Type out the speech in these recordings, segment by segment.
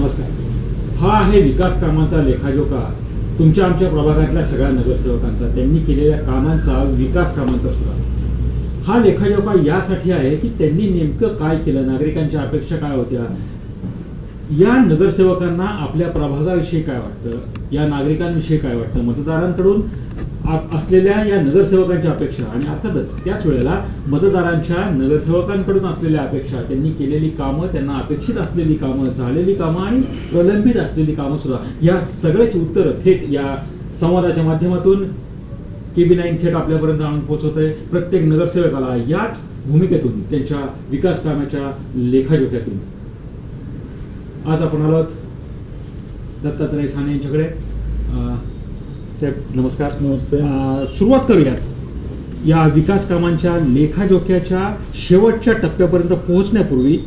नमस्कार. हा आहे विकास कामांचा लेखाजोखा तुमच्या आमच्या प्रभागातल्या सगळ्या नगरसेवकांचा, त्यांनी केलेल्या कामांचा, विकास कामांचा सुद्धा. हा लेखाजोखा यासाठी आहे की त्यांनी नेमकं काय केलं, नागरिकांच्या अपेक्षा काय होत्या, या नगरसेवकांना आपल्या प्रभागाविषयी काय वाटतं, या नागरिकांविषयी काय वाटतं, मतदारांकडून असलेल्या या नगरसेवकांच्या अपेक्षा आणि अर्थातच त्याच वेळेला मतदारांच्या नगरसेवकांकडून असलेल्या अपेक्षा, त्यांनी केलेली कामं, त्यांना अपेक्षित असलेली कामं, झालेली कामं आणि प्रलंबित असलेली कामं सुद्धा, या सगळ्याची उत्तरं थेट या संवादाच्या माध्यमातून KB9 थेट आपल्यापर्यंत आणून पोहोचवतंय. प्रत्येक नगरसेवकाला याच भूमिकेतून, त्यांच्या विकास कामाच्या लेखाजोख्यातून. आज आपण आलो दत्तात्रय साने यांच्याकडे. साहेब नमस्कार. नमस्ते. सुरुवात करूयात या विकास कामांच्या लेखाजोख्याच्या शेवटच्या टप्प्यापर्यंत पोहोचण्यापूर्वी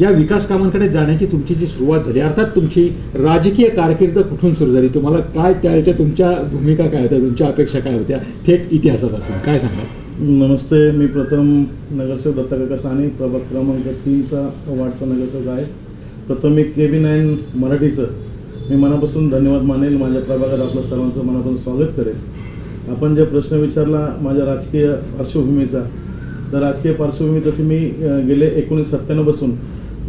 या विकास कामांकडे जाण्याची तुमची जी सुरुवात झाली, अर्थात तुमची राजकीय कारकीर्द कुठून सुरू झाली, तुम्हाला काय त्याच्या तुमच्या भूमिका काय होत्या, तुमच्या अपेक्षा काय होत्या, थेट इतिहासापासून काय सांगाल? नमस्ते. मी प्रथम नगरसेवक दत्ताकाका साने, प्रभाग क्रमांक 3चा वार्डचा नगरसेवक आहे. प्रथम मी KB9 मराठीचं मी मनापासून धन्यवाद मानेल. माझ्या प्रभागात आपलं सर्वांचं मनापासून स्वागत करेल. आपण जे प्रश्न विचारला माझ्या राजकीय पार्श्वभूमीचा, तर राजकीय पार्श्वभूमी तशी मी गेले 1997 पासून,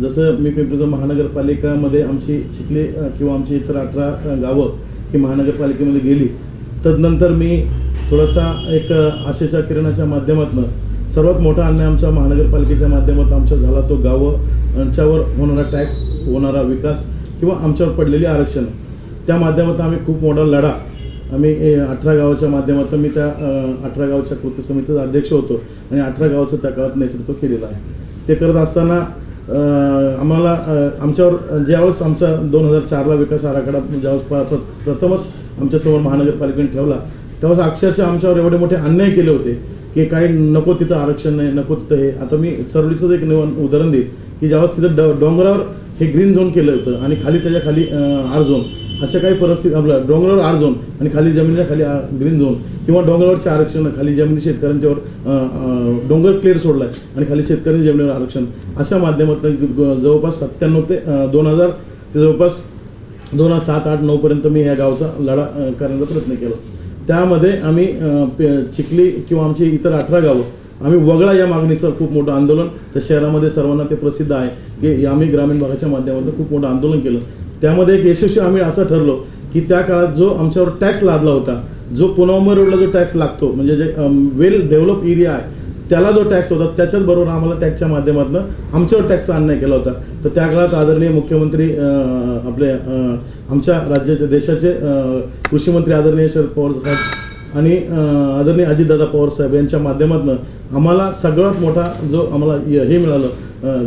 जसं मी पिंपरी महानगरपालिकामध्ये आमची चिखली किंवा आमची इतर 18 गावं ही महानगरपालिकेमध्ये गेली, तदनंतर मी थोडासा एक आशेच्या किरणाच्या माध्यमातून सर्वात मोठा अन्याय आमच्या महानगरपालिकेच्या माध्यमातून आमच्या झाला, तो गावांच्यावर होणारा टॅक्स, होणारा विकास किंवा आमच्यावर पडलेली आरक्षण, त्या माध्यमातून आम्ही खूप मोठा लढा, आम्ही 18 गावाच्या माध्यमातून मी त्या 18 गावाच्या कृती समितीचा अध्यक्ष होतो आणि 18 गावाचं त्या काळात नेतृत्व केलेलं आहे. ते करत असताना आम्हाला आमच्यावर ज्यावेळेस आमचा 2004ला विकास आराखडा ज्यावेळेस प्रथमच आमच्यासमोर महानगरपालिकेने ठेवला, त्यावेळेस अक्षरशः आमच्यावर एवढे मोठे अन्याय केले होते की काही नको तिथं आरक्षण नाही, नको तिथं हे. आता मी चरवलीचंच एक उदाहरण देईल की ज्यावेळेस तिथं डोंगरावर हे ग्रीन झोन केलं होतं आणि खाली त्याच्या खाली आर झोन, अशा काही परिस्थिती, आपलं डोंगरावर आर झोन आणि खाली जमिनीच्या खाली ग्रीन झोन, किंवा डोंगरावरचे आरक्षण, खाली जमिनी शेतकऱ्यांच्यावर डोंगर क्लिअर सोडला आहे आणि खाली शेतकऱ्यांच्या जमिनीवर आरक्षण, अशा माध्यमातून जवळपास 97 ते 2000 ते जवळपास 2007, 8, 9पर्यंत मी ह्या गावचा लढा करण्याचा प्रयत्न केला. त्यामध्ये आम्ही चिखली किंवा आमची इतर 18 गावं आम्ही वगळा या मागणीचं खूप मोठं आंदोलन, तर शहरामध्ये सर्वांना ते प्रसिद्ध आहे की आम्ही ग्रामीण भागाच्या माध्यमातून खूप मोठं आंदोलन केलं. त्यामध्ये एक यशस्वी आम्ही असं ठरलो की त्या काळात जो आमच्यावर टॅक्स लादला होता, जो पुनवंबई रोडला जो टॅक्स लागतो, म्हणजे जे वेल डेव्हलप एरिया आहे त्याला जो टॅक्स होता, त्याच्याच बरोबर आम्हाला टॅक्सच्या माध्यमातून आमच्यावर टॅक्सचा अन्याय केला होता. तर त्या काळात आदरणीय मुख्यमंत्री आपले आमच्या राज्याचे देशाचे कृषी मंत्री आदरणीय शरद पवार साहेब आणि आदरणीय अजितदादा पवार साहेब यांच्या माध्यमातून आम्हाला सगळ्यात मोठा जो आम्हाला हे मिळालं,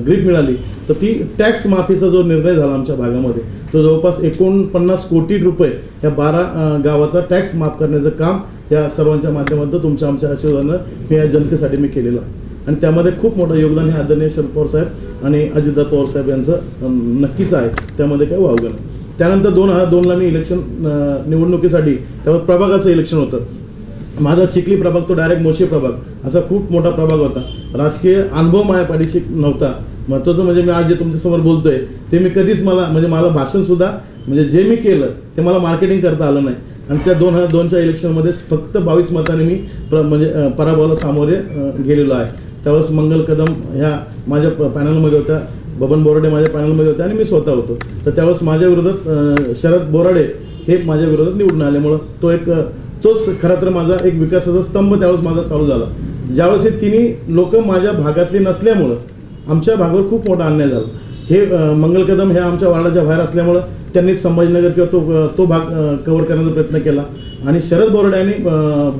ग्रीप मिळाली, तर ती टॅक्स माफीचा जो निर्णय झाला आमच्या भागामध्ये, तो जवळपास 49 कोटी रुपये या 12 गावाचा टॅक्स माफ करण्याचं काम या सर्वांच्या माध्यमातून तुमच्या आमच्या आशीर्वादानं मी या जनतेसाठी मी केलेलं आहे. आणि त्यामध्ये खूप मोठं योगदान हे आदरणीय शरद पवार साहेब आणि अजितदादा पवार साहेब यांचं नक्कीच आहे, त्यामध्ये काही वावगं नाही. त्यानंतर 2002ला मी इलेक्शन निवडणुकीसाठी, त्यावर प्रभागाचं इलेक्शन होतं. माझा चिखली प्रभाग तो डायरेक्ट मोशी प्रभाग, असा खूप मोठा प्रभाग होता. राजकीय अनुभव माझ्या पाठीशी नव्हता. महत्त्वाचं म्हणजे मी आज जे तुमच्यासमोर बोलतोय ते मी कधीच मला भाषणसुद्धा म्हणजे जे मी केलं ते मला मार्केटिंग करता आलं नाही. आणि त्या 2002च्या इलेक्शनमध्ये फक्त 22 मतांनी मी पराभवाला सामोरे गेलेलो आहे. त्यावेळेस मंगल कदम ह्या माझ्या पॅनलमध्ये होत्या, बबन बोराडे माझ्या पॅनलमध्ये होते आणि मी स्वतः होतो. तर त्यावेळेस माझ्या विरोधात शरद बोराडे हे माझ्या विरोधात निवडून आल्यामुळं तोच खरं तर माझा एक विकासाचा स्तंभ त्यावेळेस माझा चालू झाला. ज्यावेळेस हे तिन्ही लोक माझ्या भागातली नसल्यामुळं आमच्या भागावर खूप मोठा अन्याय झाला. हे मंगल कदम हे आमच्या वार्डाच्या बाहेर असल्यामुळं त्यांनी संभाजीनगर किंवा तो भाग कव्हर करण्याचा प्रयत्न केला, आणि शरद बोराडे आणि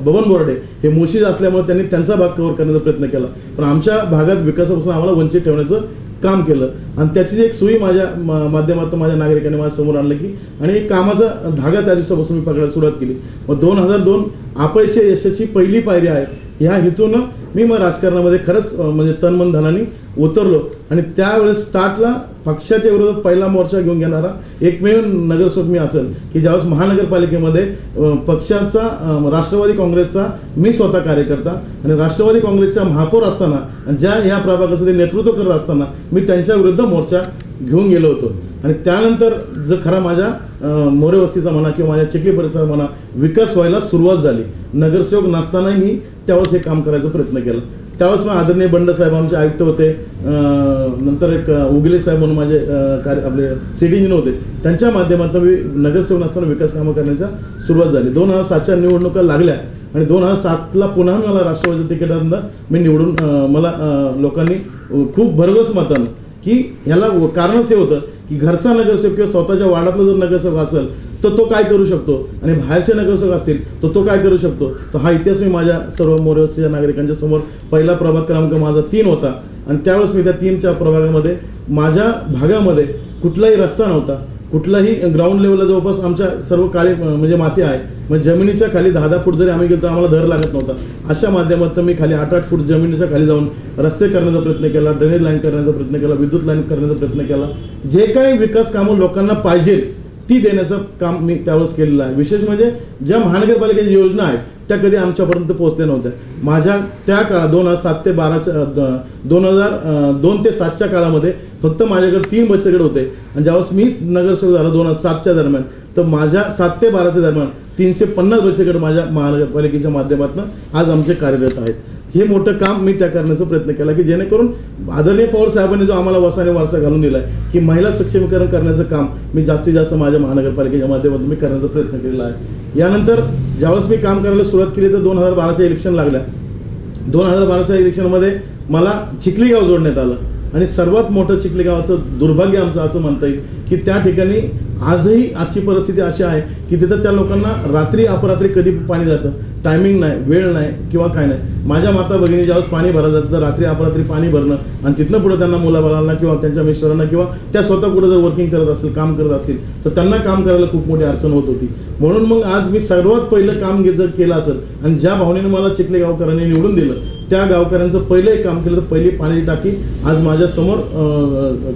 बबन बोराडे हे मोशीज असल्यामुळे त्यांनी त्यांचा भाग कव्हर करण्याचा प्रयत्न केला. पण आमच्या भागात विकासापासून आम्हाला वंचित ठेवण्याचं काम केलं. आणि त्याची एक सुई माझ्या माध्यमातून माझ्या नागरिकांनी माझ्या समोर आणलं की, आणि एक कामाचा धागा त्या दिवसापासून मी पकडायला सुरुवात केली. मग 2002 अपयश यशाची पहिली पायरी आहे, ह्या हेतूनं मी राजकारणामध्ये खरंच म्हणजे तन धनाने उतरलो. आणि त्यावेळेस स्टार्टला पक्षाच्या विरोधात पहिला मोर्चा घेऊन घेणारा एकमेव नगरसेवक मी असेल की ज्यावेळेस महानगरपालिकेमध्ये पक्षाचा राष्ट्रवादी काँग्रेसचा मी स्वतः कार्यकर्ता आणि राष्ट्रवादी काँग्रेसच्या महापौर असताना, ज्या ह्या प्रभागाचं ते नेतृत्व करत असताना मी त्यांच्या विरुद्ध मोर्चा घेऊन गेलो होतो. आणि त्यानंतर जर खरा माझ्या मोरे वस्तीचा म्हणा किंवा माझ्या चिखली परिसराचा म्हणा विकास व्हायला सुरुवात झाली. नगरसेवक नसतानाही मी त्यावेळेस हे काम करायचा प्रयत्न केला. त्यावेळेस मग आदरणीय बंड साहेब आमचे आयुक्त होते, नंतर एक उगले साहेब म्हणून माझे आपले सिटी इंजिनियर होते, त्यांच्या माध्यमातून मी नगरसेवक नसताना विकास कामं करण्याच्या सुरुवात झाली. 2007च्या निवडणुका लागल्या आणि 2007ला पुन्हा मला राष्ट्रवादी तिकिटातनं मी निवडून मला लोकांनी खूप भरघोस मतानं की ह्याला कारणच हे होतं की घरचा नगरसेवक किंवा स्वतःच्या वार्डातला जर नगरसेवक असेल तर तो काय करू शकतो आणि बाहेरचे नगरसेवक असतील तर तो काय करू शकतो. तर हा इतिहास मी माझ्या सर्व मोरेवस्तीच्या नागरिकांच्या समोर पहिला प्रभाग क्रमांक माझा 3 होता आणि त्यावेळेस मी त्या 3च्या प्रभागामध्ये माझ्या भागामध्ये कुठलाही रस्ता नव्हता, कुठलाही ग्राउंड लेवलला जवळपास आमच्या सर्व काळे म्हणजे माती आहे, म्हणजे जमिनीच्या खाली 10-10 फूट जरी आम्ही गेलो तर आम्हाला धर लागत नव्हता. अशा माध्यमातून मी खाली 8-8 फूट जमिनीच्या खाली जाऊन रस्ते करण्याचा प्रयत्न केला, ड्रेनेज लाईन करण्याचा प्रयत्न केला, विद्युत लाईन करण्याचा प्रयत्न केला. जे काही विकास कामं लोकांना पाहिजे ती देण्याचं काम मी त्यावेळेस केलेलं आहे. विशेष म्हणजे ज्या महानगरपालिकेच्या योजना आहेत त्या कधी आमच्यापर्यंत पोहोचल्या नव्हत्या. माझ्या त्या काळात 2007 ते 2002 ते 7च्या काळामध्ये फक्त माझ्याकडे 3 बचतगट होते आणि ज्यावेळेस मी नगरसेवक झालो 2007च्या दरम्यान तर माझ्या 7 ते 12च्या दरम्यान 350 बचतगट माझ्या महानगरपालिकेच्या माध्यमातून आज आमचे कार्यरत आहेत. हे मोठं काम मी त्या करण्याचा प्रयत्न केला की जेणेकरून आदरणीय पवार साहेबांनी जो आम्हाला वसाने वारसा घालून दिला आहे की महिला सक्षमीकरण करण्याचं काम मी जास्तीत जास्त माझ्या महानगरपालिकेच्या माध्यमातून मी करण्याचा प्रयत्न केलेला आहे. यानंतर ज्यावेळेस मी काम करायला सुरुवात केली तर 2012च्या इलेक्शन लागल्या. 2012च्या इलेक्शनमध्ये मला चिखली गाव जोडण्यात आलं आणि सर्वात मोठं चिखली गावाचं दुर्भाग्य आमचं असं म्हणता येईल की त्या ठिकाणी आजची परिस्थिती अशी आहे की तिथं त्या लोकांना रात्री अपरात्री कधी पाणी जातं, टायमिंग नाही, वेळ नाही किंवा काय नाही. माझ्या माता भगिनी ज्यावेळेस पाणी भरलं जातं तर रात्री अपरात्री पाणी भरणं आणि तिथनं पुढे त्यांना मुलाबाळांना किंवा त्यांच्या मिस्टरांना किंवा त्या स्वतः कुठं जर वर्किंग करत असेल, काम करत असतील तर त्यांना काम करायला खूप मोठी अडचण होत होती. म्हणून मग आज मी सर्वात पहिलं काम जर केलं असेल आणि ज्या भावनेने मला चिखली गावकरांनी निवडून दिलं त्या गावकऱ्यांचं पहिलं एक काम केलं तर पहिली पाण्याची टाकी आज माझ्या समोर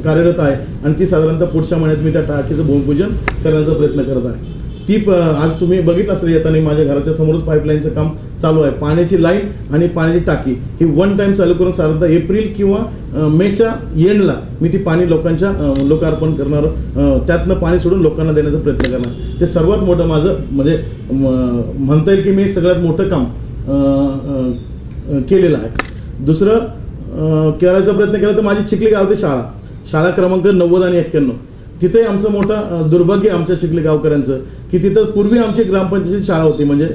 कार्यरत आहे आणि ती साधारणतः पुढच्या महिन्यात मी त्या टाकीचं भूमिपूजन करण्याचा प्रयत्न करत आहे. ती आज तुम्ही बघितलं असेल येताना माझ्या घराच्या समोरच पाईपलाईनचं काम चालू आहे. पाण्याची लाईन आणि पाण्याची टाकी ही 1 टाइम चालू करून साधारणतः एप्रिल किंवा मेच्या एंडला मी ती पाणी लोकांच्या लोकार्पण करणार, त्यातनं पाणी सोडून लोकांना देण्याचा प्रयत्न करणार. ते सर्वात मोठं माझं म्हणजे म्हणता येईल की मी सगळ्यात मोठं काम केलेलं आहे. दुसरं करायचा प्रयत्न केला तर माझी चिखली गावची शाळा क्रमांक 90 आणि 91 तिथे आमचं मोठं दुर्भाग्य आमच्या चिखली गावकऱ्यांचं की तिथं पूर्वी आमची ग्रामपंचायत शाळा होती म्हणजे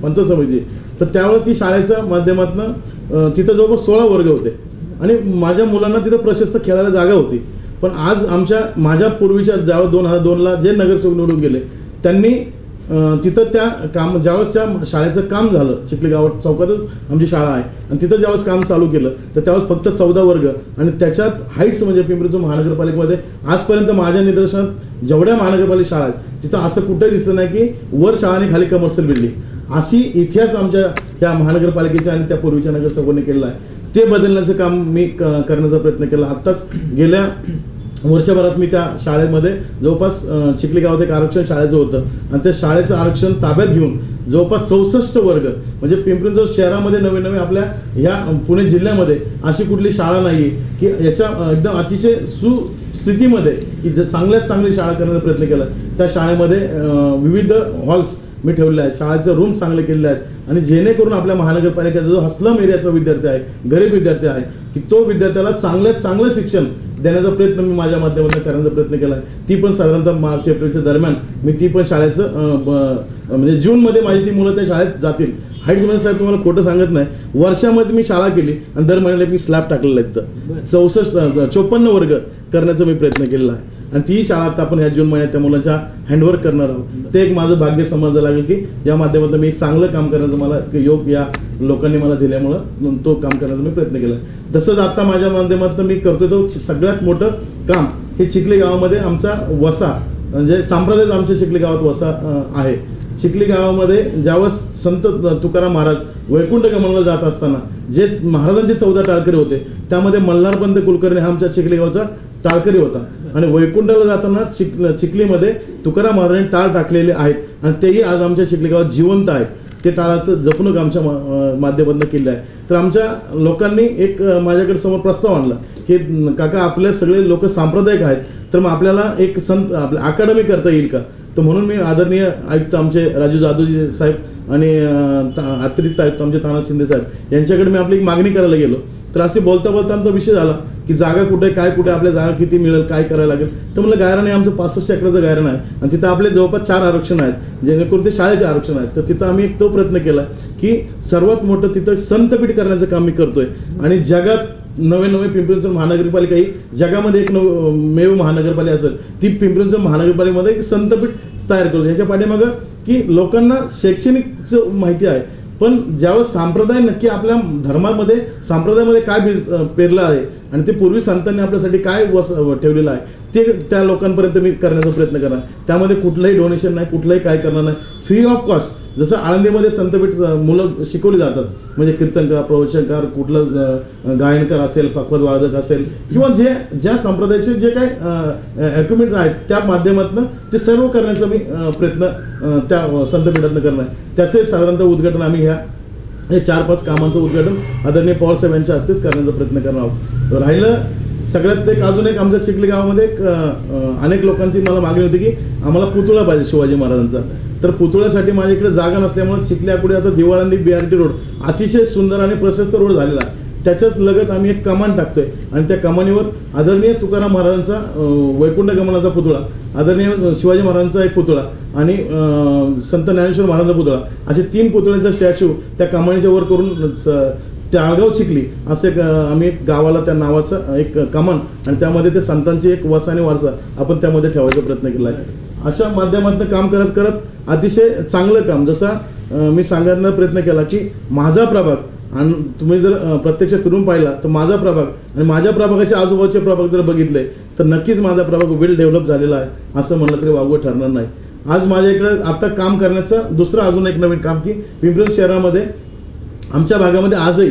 पंचायत समिती. तर त्यावेळेस ती शाळेच्या माध्यमातून तिथं जवळपास 16 वर्ग होते आणि माझ्या मुलांना तिथं प्रशस्त खेळायला जागा होती. पण आज माझ्या पूर्वीच्या ज्यावेळेस 2002ला जे नगरसेवक निवडून गेले त्यांनी तिथं ज्यावेळेस त्या शाळेचं काम झालं, चिखली गावात चौकातच आमची शाळा आहे आणि तिथं ज्यावेळेस काम चालू केलं तर त्यावेळेस फक्त 14 वर्ग आणि त्याच्यात हाईट्स म्हणजे पिंपरी महानगरपालिकेमध्ये आजपर्यंत माझ्या निदर्शनात जेवढ्या महानगरपालिका शाळा आहेत तिथं असं कुठेही दिसलं नाही की वर शाळा आणि खाली कमर्शियल बिल्डिंग. अशी इतिहास आमच्या ह्या महानगरपालिकेच्या आणि त्या पूर्वीच्या नगरसेवकांनी केलेलं आहे. ते बदलण्याचं काम मी करण्याचा प्रयत्न केला. आत्ताच गेल्या वर्षभरात मी त्या शाळेमध्ये जवळपास चिखली गावात एक आरक्षण शाळेचं होतं आणि त्या शाळेचं आरक्षण ताब्यात घेऊन जवळपास 64 वर्ग म्हणजे पिंपरी चिंचवड शहरामध्ये नवे आपल्या ह्या पुणे जिल्ह्यामध्ये अशी कुठली शाळा नाही की याच्या एकदम अतिशय सुस्थितीमध्ये की चांगल्यात चांगली शाळा करण्याचा प्रयत्न केला. त्या शाळेमध्ये विविध हॉल्स मी ठेवले आहेत, शाळेचे रूम चांगले केलेले आहेत आणि जेणेकरून आपल्या महानगरपालिकेचा जो हस्लम एरियाचा विद्यार्थी आहे, गरीब विद्यार्थी आहे की तो विद्यार्थ्याला चांगल्यात चांगलं शिक्षण देण्याचा प्रयत्न मी माझ्या माध्यमातून करण्याचा प्रयत्न केला आहे. ती पण साधारणतः मार्च एप्रिलच्या दरम्यान मी ती पण शाळेचं म्हणजे जूनमध्ये माझी ती मुलं त्या शाळेत जातील. हाईट्समध्ये साहेब तुम्हाला खोटं सांगत नाही, वर्षामध्ये मी शाळा केली आणि दर महिन्याला मी स्लॅब टाकलेला आहे. तिथं 54 वर्ग करण्याचा मी प्रयत्न केलेला आहे आणि ती शाळा आता आपण ह्या जून महिन्यात त्या मुलांच्या हँडवर्क करणार आहोत. ते एक माझं भाग्य समजलं लागेल की या माध्यमातून मी एक चांगलं काम करण्याचं मला योग या लोकांनी मला दिल्यामुळं तो काम करण्याचा मी प्रयत्न केला. तसंच आता माझ्या माध्यमातून मी करतोय तो सगळ्यात मोठं काम हे चिखली गावामध्ये आमचा वसा म्हणजे सांप्रदायिक आमच्या चिखली गावात वसा आहे. चिखली गावामध्ये ज्यावेळेस संत तुकाराम महाराज वैकुंठ गमनाला जात असताना जे महाराजांचे 14 टाळकरी होते त्यामध्ये मल्हारपंत कुलकर्णी हा आमच्या चिखली गावचा टाळकरी होता आणि वैकुंठाला जाताना चिखलीमध्ये तुकाराम महाराजांनी टाळ टाकलेले आहेत आणि तेही आज आमच्या चिखली गावात जिवंत आहेत. ते टाळाचं जपणूक आमच्या माध्यमातून केलं आहे. तर आमच्या लोकांनी एक माझ्याकडे समोर प्रस्ताव आणला की काका आपले सगळे लोक सांप्रदायिक आहेत, तर मग आपल्याला एक आपल्या अकादमी करता येईल का. तर म्हणून मी आदरणीय आयुक्त आमचे राजू जाधवजी साहेब आणि अतिरिक्त आयुक्त आमचे तानाजी शिंदे साहेब यांच्याकडे मी आपली एक मागणी करायला गेलो. तर असे बोलता बोलता आमचा विषय झाला की जागा कुठे काय कुठे आपल्या जागा किती मिळेल काय करायला लागेल. तर म्हणलं गायरान आहे आमचं 65 एकराचं गायरान आहे आणि तिथं आपले जवळपास 4 आरक्षण आहेत जेणेकरून ते शाळेचे आरक्षण आहेत. तर तिथं आम्ही एक तो प्रयत्न केला की सर्वात मोठं तिथं संतपीठ करण्याचं काम मी करतोय. आणि जगात नवे पिंपरी चिंचवड महानगरपालिका ही जगामध्ये एक मेव महानगरपालिका असेल ती पिंपरी चिंचवड महानगरपालिकेमध्ये एक संतपीठ तयार करतो. ह्याच्या पाठीमागं की लोकांना शैक्षणिकचं माहिती आहे, पण ज्यावेळेस संप्रदाय नक्की आपल्या धर्मामध्ये संप्रदायामध्ये काय पेरलं आहे आणि ते पूर्वी संतांनी आपल्यासाठी काय ठेवलेलं आहे ते त्या लोकांपर्यंत मी करण्याचा प्रयत्न करणार. त्यामध्ये कुठलंही डोनेशन नाही, कुठलंही काय करणार नाही, फ्री ऑफ कॉस्ट. जसं आळंदीमध्ये संतपीठ मुलं शिकवली जातात, म्हणजे कीर्तनकार, प्रवचनकार, कुठलं गायनकार असेल, पखवादवादक असेल किंवा ज्या संप्रदायाचे जे काही इक्विपमेंट आहेत त्या माध्यमातून ते सर्व करण्याचा मी प्रयत्न त्या संतपीठातून करणार. त्याचे साधारणतः उद्घाटन आम्ही हे 4-5 कामांचं उद्घाटन आदरणीय पवार साहेब यांच्या हस्तेच करण्याचा प्रयत्न करणार आहोत. राहिलं सगळ्यात अजून एक आमच्या चिखली गावामध्ये अनेक लोकांची मला मागणी होती की आम्हाला पुतळा पाहिजे शिवाजी महाराजांचा. तर पुतळ्यासाठी माझ्याकडे जागा नसल्यामुळे चिखल्यापुढे आता दिवाळंदी BRT रोड अतिशय सुंदर आणि प्रशस्त रोड झालेला आहे. त्याच्याच लगत आम्ही एक कमान टाकतोय आणि त्या कमानीवर आदरणीय तुकाराम महाराजांचा वैकुंठ गमनाचा पुतळा, आदरणीय शिवाजी महाराजांचा एक पुतळा आणि संत ज्ञानेश्वर महाराजांचा पुतळा असे 3 पुतळ्यांचा स्टॅच्यू त्या कमानीच्या वर करून टाळगाव चिखली असे आम्ही एक गावाला त्या नावाचं एक कमान आणि त्यामध्ये ते संतांची एक वसा आणि वारसा आपण त्यामध्ये ठेवायचा प्रयत्न केला आहे. अशा माध्यमातून काम करत करत अतिशय चांगलं काम जसा मी सांगण्याचा प्रयत्न केला की माझा प्रभाग आणि तुम्ही जर प्रत्यक्ष फिरून पाहिला तर माझा प्रभाग आणि माझ्या प्रभागाचे आजूबाजूचे प्रभाग जर बघितले तर नक्कीच माझा प्रभाग वेल डेव्हलप झालेला आहे असं म्हणलं तरी वावगं ठरणार नाही. आज माझ्या इकडे आता काम करण्याचं दुसरं अजून एक नवीन काम की पिंपरी शहरामध्ये आमच्या भागामध्ये आजही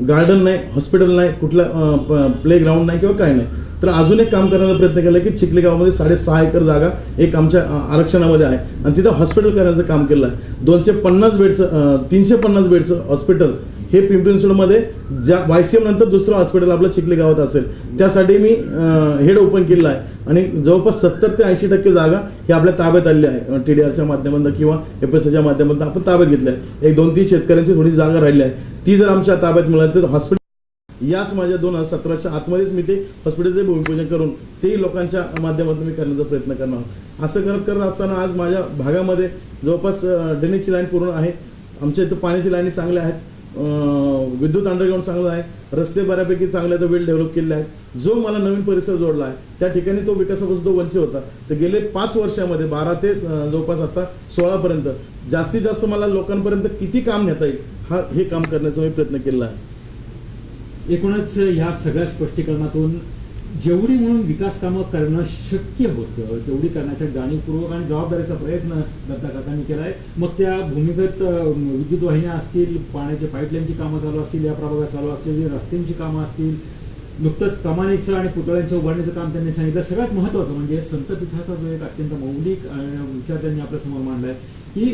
गार्डन नाही, हॉस्पिटल नाही, कुठलं प्ले ग्राउंड नाही किंवा काय नाही. तर अजून एक काम करण्याचा प्रयत्न केला की चिखली गावामध्ये 6.5 एकर जागा एक आमच्या आरक्षणामध्ये आहे आणि तिथं हॉस्पिटल करण्याचं काम केलं आहे. 250 बेडचं 350 बेडचं हॉस्पिटल हे पिंपरी चिंचवडमध्ये ज्या YCM नंतर दुसरं हॉस्पिटल आपलं चिखली गावात असेल त्यासाठी मी हेड ओपन केलं आहे आणि जवळपास 70 ते 80% जागा ही आपल्या ताब्यात आलेली आहे. TDRच्या माध्यमातून किंवा FSIच्या माध्यमातून आपण ताब्यात घेतल्या आहे. 1-2-3 शेतकऱ्यांची थोडी जागा राहिली आहे, ती जर आमच्या ताब्यात मिळाली तर हॉस्पिटल याच माझ्या 2017च्या आतमध्येच मी ते हॉस्पिटलचे भूमिपूजन करून तेही लोकांच्या माध्यमातून मी करण्याचा प्रयत्न करणार. असं करत असताना आज माझ्या भागामध्ये जवळपास ड्रेनेजची लाईन पूर्ण आहे, आमच्या इथं पाण्याची लाईनी चांगल्या आहेत, विद्युत अंडरग्राऊंड चांगलं आहे, रस्ते बऱ्यापैकी चांगले तर वेल डेव्हलप केले आहेत. जो मला नवीन परिसर जोडला आहे त्या ठिकाणी तो विकासापासून तो वंचित होता. तर गेले 5 वर्षामध्ये 12 ते जवळपास आता 16पर्यंत जास्तीत जास्त मला लोकांपर्यंत किती काम नेता येईल हे काम करण्याचा मी प्रयत्न केला आहे. एकूणच ह्या सगळ्या स्पष्टीकरणातून जेवढी म्हणून विकास कामं करणं शक्य होतं तेवढी करण्याचा जाणीवपूर्वक आणि जबाबदारीचा प्रयत्न दत्ता काकांनी केला आहे. मग त्या भूमिगत विद्युत वाहिन्या असतील, पाण्याच्या पाईपलाईनची कामं चालू असतील, या प्रभागात चालू असलेली रस्त्यांची कामं असतील, नुकतंच कमानीचं आणि पुतळ्यांच्या उभारणीचं काम त्यांनी सांगितलं. सगळ्यात महत्त्वाचं म्हणजे संतपीठाचा जो एक अत्यंत मौलिक विचार त्यांनी आपल्यासमोर मांडलाय की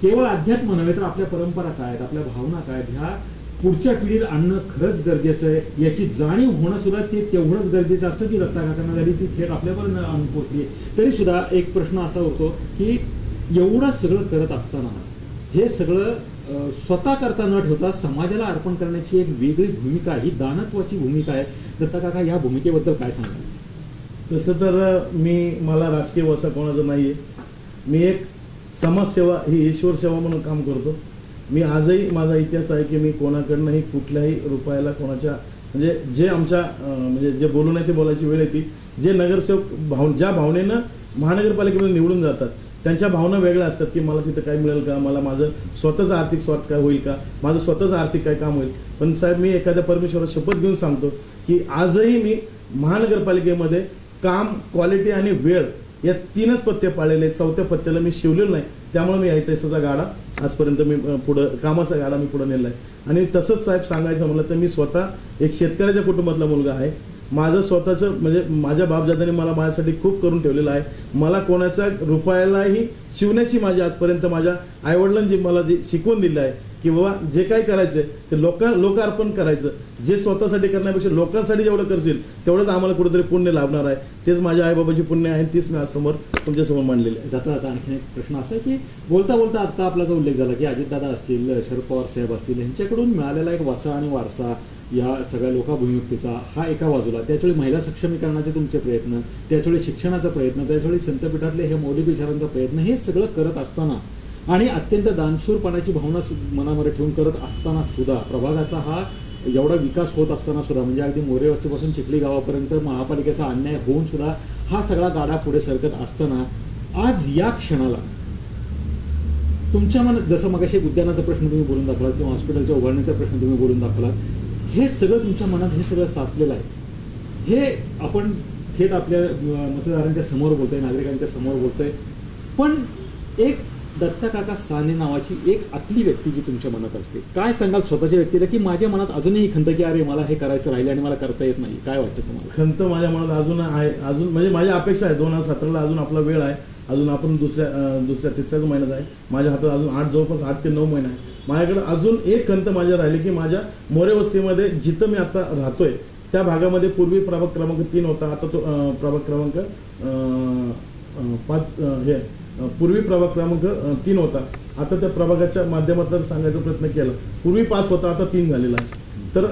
केवळ अध्यात्म नव्हे तर आपल्या परंपरा काय आहेत, आपल्या भावना काय आहेत, ह्या पुढच्या पिढीला आणणं खरंच गरजेचं आहे. याची जाणीव होणं सुद्धा ते तेवढंच गरजेचं असतं की दत्ता काकांना झाली ती थेट आपल्यापर्यंत आणून पोहोचली. तरी सुद्धा एक प्रश्न असा होतो की एवढं सगळं करत असताना हे सगळं स्वतः करता न ठेवता समाजाला अर्पण करण्याची एक वेगळी भूमिका, ही दानत्वाची भूमिका आहे. दत्ता काका या भूमिकेबद्दल काय सांगाल? तसं तर मला राजकीय वसा कोणाचं नाही आहे. मी एक समाजसेवा ही ईश्वर सेवा म्हणून काम करतो. मी आजही माझा इतिहास आहे की मी कोणाकडनंही कुठल्याही रुपयाला कोणाच्या म्हणजे जे आमच्या म्हणजे जे बोलू नये ते बोलायची वेळ येते. जे नगरसेवक ज्या भावनेनं महानगरपालिकेमध्ये निवडून जातात त्यांच्या भावना वेगळ्या असतात की मला तिथं काय मिळेल का, मला माझं स्वतःचं आर्थिक स्वार्थ काय होईल का, माझं स्वतःचं आर्थिक काय काम होईल. पण साहेब मी एखाद्या परमेश्वराला शपथ घेऊन सांगतो की आजही मी महानगरपालिकेमध्ये काम, क्वालिटी आणि वेळ या 3च पत्ते पाळलेले, 4थ्या पत्त्याला मी शिवलेलं नाही. त्यामुळे मी ऐतिहासिकचा गाडा आजपर्यंत मी पुढं कामाचा गाडा मी पुढं नेला आहे. आणि तसंच साहेब सांगायचं म्हटलं तर मी स्वतः एक शेतकऱ्याच्या कुटुंबातला मुलगा आहे. माझं स्वतःचं म्हणजे माझ्या बापजादांनी मला माझ्यासाठी खूप करून ठेवलेलं आहे. मला कोणाचा रुपयालाही शिवण्याची माझी आजपर्यंत माझ्या आईवडिलांनी मला जे शिकवून दिलं आहे की बाबा जे काय करायचं ते लोकार्पण करायचं. जे स्वतःसाठी करण्यापेक्षा लोकांसाठी जेवढं करशील तेवढंच आम्हाला कुठेतरी पुण्य लाभणार आहे. तेच माझ्या आईबाबाची पुण्य आहे, तीच मी आज तुमच्यासमोर मांडलेली आहे. जाता जाता आणखीन एक प्रश्न असा आहे की बोलता बोलता आता आपला जो उल्लेख झाला की अजितदादा असतील, शरद पवार साहेब असतील, यांच्याकडून मिळालेला एक वसा आणि वारसा या सगळ्या लोकाभिमुखतेचा हा एका बाजूला, त्याचवेळी महिला सक्षमीकरणाचे तुमचे प्रयत्न, त्याचवेळी शिक्षणाचा प्रयत्न, त्याचवेळी संतपीठातले हे मौलिक विचारांचा प्रयत्न, हे सगळं करत असताना आणि अत्यंत दानशूरपणाची भावना मनामध्ये ठेवून करत असताना सुद्धा प्रभागाचा हा एवढा विकास होत असताना सुद्धा म्हणजे अगदी मोरे वस्तीपासून चिखली गावापर्यंत महापालिकेचा अन्याय होऊन सुद्धा हा सगळा गाडा पुढे सरकत असताना आज या क्षणाला तुमच्या मनात, जसं मगाशी उद्यानाचा प्रश्न तुम्ही बोलून दाखवलात किंवा हॉस्पिटलच्या उभारणीचा प्रश्न तुम्ही बोलून दाखवलात, हे सगळं तुमच्या मनात हे सगळं साचलेलं आहे. हे आपण थेट आपल्या मतदारांच्या समोर बोलतोय, नागरिकांच्या समोर बोलतोय, पण एक दत्ता काका साने नावाची एक आतली व्यक्ती जी तुमच्या मनात असते, काय सांगाल स्वतःच्या व्यक्तीला की माझ्या मनात अजूनही खंत की अरे मला हे करायचं राहिलं आणि मला करता येत नाही, काय वाटतं तुम्हाला? खंत माझ्या मनात अजून आहे, अजून म्हणजे माझी अपेक्षा आहे 2017ला अजून आपला वेळ आहे, अजून आपण दुसऱ्या तिसऱ्याच महिन्यात आहे. माझ्या हातात अजून जवळपास 8 ते 9 महिने आहे. माझ्याकडे अजून एक खंत माझ्या राहिली की माझ्या मोरे वस्तीमध्ये जिथं मी आता राहतोय त्या भागामध्ये पूर्वी प्रभाग क्रमांक 3 होता, आता तो प्रभाग क्रमांक 5 पूर्वी प्रभाग क्रमांक 3 होता. आता त्या प्रभागाच्या माध्यमातून सांगायचा प्रयत्न केला. पूर्वी 5 होता, आता 3 झालेला आहे. तर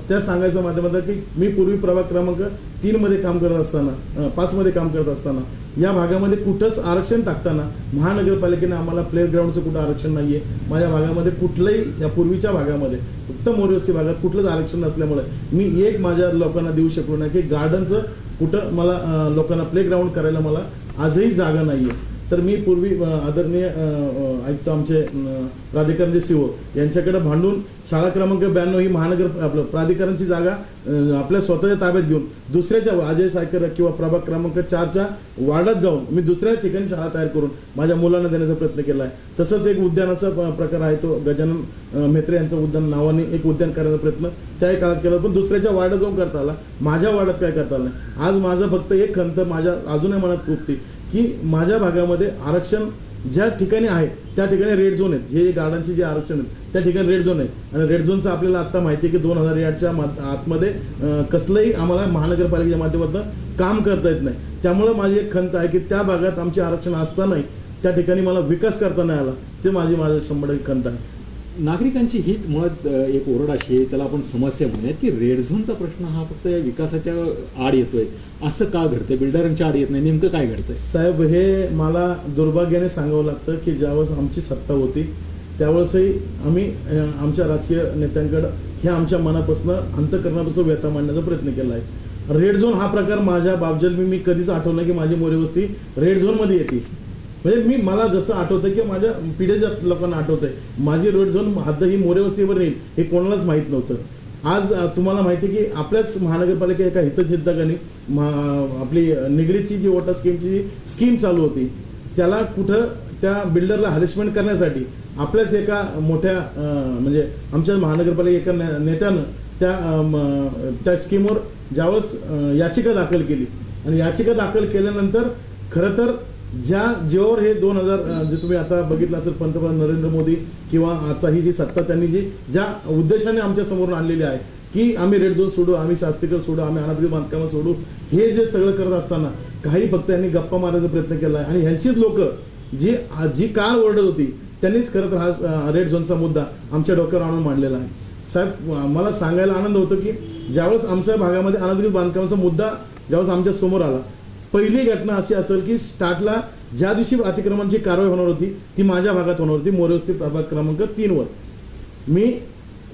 त्या सांगायच्या माध्यमातून की मी पूर्वी प्रभाग क्रमांक 3 मध्ये काम करत असताना, 5 मध्ये काम करत असताना या भागामध्ये कुठंच आरक्षण टाकताना महानगरपालिकेने आम्हाला प्ले ग्राउंडचं कुठं आरक्षण नाहीये. माझ्या भागामध्ये कुठलंही, या पूर्वीच्या भागामध्ये फक्त मोरवस्ती भागात कुठलंच आरक्षण नसल्यामुळे मी एक माझ्या लोकांना देऊ शकलो नाही की गार्डनचं कुठं मला लोकांना प्ले ग्राउंड करायला मला आजही जागा नाहीये. तर मी पूर्वी आदरणीय आयुक्त आमचे प्राधिकरणचे सीओ यांच्याकडे भांडून शाळा क्रमांक 92 ही महानगर आपलं प्राधिकरणची जागा आपल्या स्वतःच्या ताब्यात घेऊन दुसऱ्याच्या अजय सायकर किंवा प्रभाग क्रमांक 4च्या वार्डात जाऊन मी दुसऱ्या ठिकाणी शाळा तयार करून माझ्या मुलांना देण्याचा प्रयत्न केला आहे. तसंच एक उद्यानाचा प्रकार आहे, तो गजानन म्हेत्रे यांचं उद्यान नावाने एक उद्यान करण्याचा प्रयत्न त्याही काळात केला, पण दुसऱ्याच्या वार्डात जाऊन करता आला, माझ्या वार्डात काय करता आलं नाही. आज माझं फक्त एक खंत माझ्या अजूनही मनात खूपती की माझ्या भागामध्ये आरक्षण ज्या ठिकाणी आहे त्या ठिकाणी रेड झोन आहेत, जे गार्डनचे जे आरक्षण आहेत त्या ठिकाणी रेड झोन आहे. आणि रेड झोनचं आपल्याला आता माहिती आहे की 2000 यार्डच्या आतमध्ये कसलंही आम्हाला महानगरपालिकेच्या माध्यमातून काम करता येत नाही. त्यामुळं माझी एक खंत आहे की त्या भागात आमचे आरक्षण असतानाही त्या ठिकाणी मला विकास करता नाही आला, ते माझी 100% खंत आहे. नागरिकांची हीच मुळात एक ओरड अशी आहे, त्याला आपण समस्या म्हणूयात की रेड झोनचा प्रश्न हा फक्त विकासाच्या आड येतोय, असं का घडतंय? बिल्डरांच्या आड येत नाही, नेमकं काय घडतंय? साहेब, हे मला दुर्भाग्याने सांगावं लागतं की ज्यावेळेस आमची सत्ता होती त्यावेळेसही आम्ही आमच्या राजकीय नेत्यांकडे हे आमच्या मनापासून अंतःकरणापासून व्यथा मांडण्याचा प्रयत्न केला आहे. रेड झोन हा प्रकार माझ्या बाबजल मी कधीच आठवलं की माझी मोरे वस्ती रेड झोनमध्ये येते. म्हणजे मला जसं आठवतं की माझ्या पिढीच्या लोकांना आठवतंय माझी रेड झोन आता ही मोरे वस्तीवर येईल हे कोणालाच माहीत नव्हतं. आज तुम्हाला माहिती आहे की आपल्याच महानगरपालिका एका हितचिंतकांनी आपली निगडीची जी वॉटर स्कीमची जी स्कीम चालू होती त्याला कुठं त्या बिल्डरला हॅरेसमेंट करण्यासाठी आपल्याच एका मोठ्या म्हणजे आमच्या महानगरपालिका एका नेत्यानं त्या स्कीमवर ज्यावेळेस याचिका दाखल केली आणि याचिका दाखल केल्यानंतर खरं तर जेव्हा हे 2000 जे तुम्ही आता बघितलं असेल पंतप्रधान नरेंद्र मोदी किंवा आता ही जी सत्ता त्यांनी ज्या उद्देशाने आमच्या समोर आणलेली आहे की आम्ही रेड झोन सोडू, आम्ही शास्त्रीकर सोडू, आम्ही अनाधिकृत बांधकामं सोडू, हे जे सगळं करत असताना काही फक्त यांनी गप्पा मारण्याचा प्रयत्न केला आहे. आणि ह्यांचीच लोक जी कार ओरडत होती त्यांनीच खरं तर हा रेड झोनचा मुद्दा आमच्या डोक्यावर आणून मांडलेला आहे. साहेब, मला सांगायला आनंद होतो की ज्यावेळेस आमच्या भागामध्ये अनाधिकृत बांधकामाचा मुद्दा ज्यावेळेस आमच्या समोर आला, पहिली घटना अशी असेल की स्टार्टला ज्या दिवशी अतिक्रमणाची कारवाई होणार होती ती माझ्या भागात होणार होती, मोरवस्ती प्रभाग क्रमांक 3 वर. मी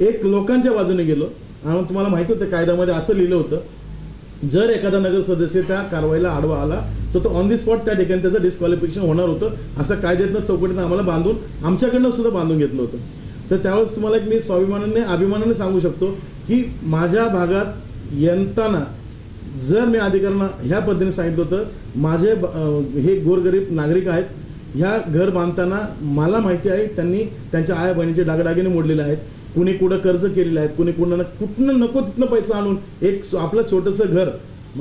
एक लोकांच्या बाजूने गेलो आणि तुम्हाला माहिती होतं कायद्यामध्ये असं लिहिलं होतं जर एखादा नगर सदस्य त्या कारवाईला आडवा आला तर तो ऑन दी स्पॉट त्या ठिकाणी त्याचं डिस्क्वालिफिकेशन होणार होतं, असं कायद्यातनं चौकटीनं आम्हाला बांधून आमच्याकडनं सुद्धा बांधून घेतलं होतं. तर त्यावेळेस तुम्हाला एक मी अभिमानाने सांगू शकतो की माझ्या भागात येताना जर मी अधिकाऱ्यांना ह्या पद्धतीने सांगितलं होतं माझे हे गोरगरीब नागरिक आहेत, ह्या घर बांधताना मला माहिती आहे त्यांनी त्यांच्या आया बहिणीचे दागदागिने मोडलेले आहेत, कुणी कुठं कर्ज केलेलं आहे, कुणी कुठनं नको तिथनं पैसा आणून एक आपलं छोटंसं घर.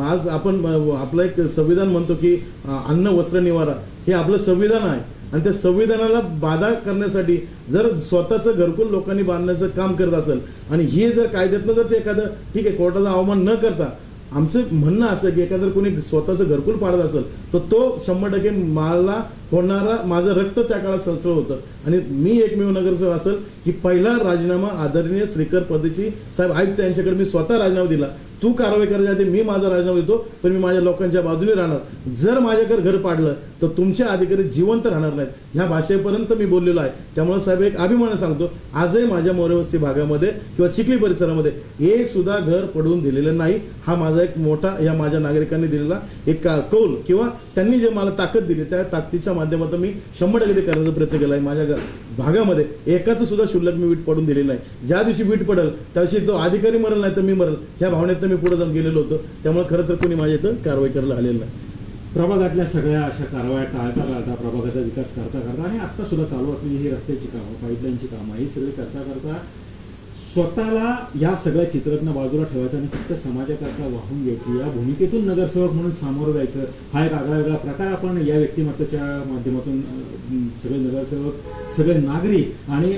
आज आपण आपलं एक संविधान म्हणतो की अन्न वस्त्र निवारा हे आपलं संविधान आहे, आणि त्या संविधानाला बाधा करण्यासाठी जर स्वतःचं घरकुल लोकांनी बांधण्याचं काम करत असेल, आणि हे जर कायद्यातनं जर ते एखादं ठीक आहे कोर्टाचा अवमान न करता, आमचं म्हणणं असं की एखादं कोणी स्वतःचं घरकुल पाडत असेल तर तो 100% मला होणारा माझं रक्त त्या काळात सळसळ होतं. आणि मी एकमेव नगरसेवक असेल की पहिला राजीनामा आदरणीय श्रीकर परदेशी साहेब आयुक्त यांच्याकडे मी स्वतः राजीनामा दिला. तू कारवाई करायच्या आधी मी माझा राजीनामा देतो, पण मी माझ्या लोकांच्या बाजूने राहणार. जर माझ्याकडे घर पाडलं तर तुमचे अधिकारी जिवंत राहणार नाहीत, ह्या भाषेपर्यंत मी बोललेलो आहे. त्यामुळे साहेब एक अभिमान सांगतो, आजही माझ्या मोरेवस्ती भागामध्ये किंवा चिखली परिसरामध्ये एक सुद्धा घर पडवून दिलेलं नाही. हा माझा एक मोठा या माझ्या नागरिकांनी दिलेला एक कौल किंवा त्यांनी जे मला ताकद दिली त्या ताकदीच्या माध्यमातून मी 100% ते करण्याचा प्रयत्न केला आहे. माझ्या भागामध्ये एकाचं सुद्धा शुल्लक मी वीट पडून दिलेलं नाही. ज्या दिवशी वीट पडेल त्या दिवशी तो अधिकारी मरेल नाही तर मी मरेल, ह्या भावनेत मी पुढे जाऊन गेलेलो होतो. त्यामुळे खरं तर कोणी माझ्या इथं कारवाई करायला आलेलं नाही. प्रभागातल्या सगळ्या अशा कारवाया टाळता टाळता प्रभागाचा विकास करता करता आणि आता सुद्धा चालू असलेली ही रस्त्याची कामं, पाईपलाईनची कामं ही सगळी करता करता स्वतःला या सगळ्या चित्रातनं बाजूला ठेवायचं आणि फक्त समाजाकरता वाहून घ्यायची, या भूमिकेतून नगरसेवक म्हणून सामोरं जायचं, हा एक आगळा वेगळा प्रकार आपण या व्यक्तिमत्वाच्या माध्यमातून सगळे नगरसेवक, सगळे नागरिक आणि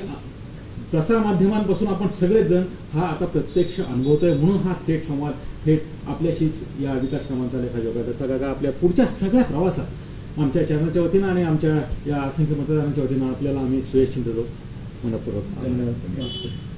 प्रसारमाध्यमांपासून आपण सगळेच जण हा आता प्रत्यक्ष अनुभवतोय. म्हणून हा थेट संवाद थेट आपल्याशीच या विकास कामांचा लेखाजोखा दत्ता काका आपल्या पुढच्या सगळ्या प्रवासात आमच्या चॅनलच्या वतीनं आणि आमच्या या असंख्य मतदारांच्या वतीनं आपल्याला आम्ही शुभेच्छा देतो मनपूर्वक. धन्यवाद.